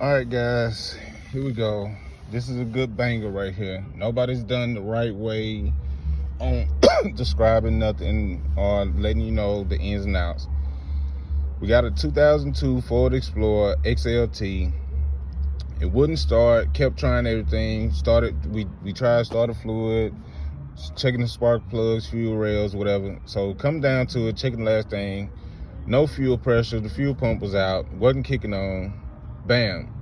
All right, guys, here we go. This is a good banger right here. Nobody's done the right way on describing nothing or letting you know the ins and outs. We got a 2002 Ford Explorer XLT. It wouldn't start, kept trying everything. We tried starter fluid, checking the spark plugs, fuel rails, whatever. So come down to it, checking the last thing. No fuel pressure, the fuel pump was out, wasn't kicking on. Bam.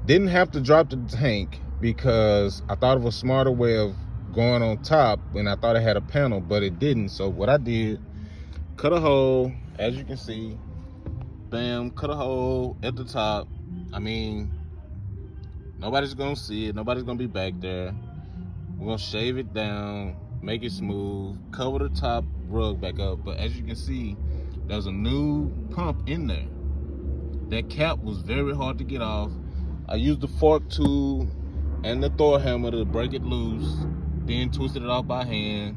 Didn't have to drop the tank because I thought of a smarter way of going on top, and I thought it had a panel, but it didn't. So what I did, cut a hole, as you can see, bam, cut a hole at the top. I mean, nobody's gonna see it, nobody's gonna be back there. We're gonna shave it down, make it smooth, cover the top rug back up. But as you can see, there's a new pump in there. That cap was very hard to get off. I used the fork tool and the Thor hammer to break it loose, then twisted it off by hand,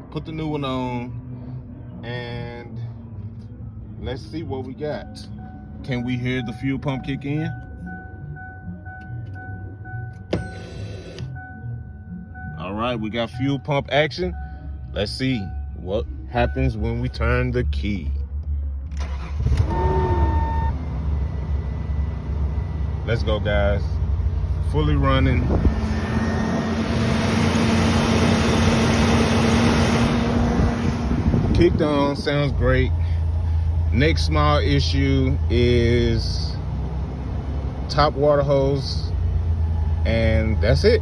put the new one on, and let's see what we got. Can we hear the fuel pump kick in? All right, we got fuel pump action. Let's see what happens when we turn the key. Let's go, guys. Fully running. Kicked on, sounds great. Next small issue is top water hose, and that's it.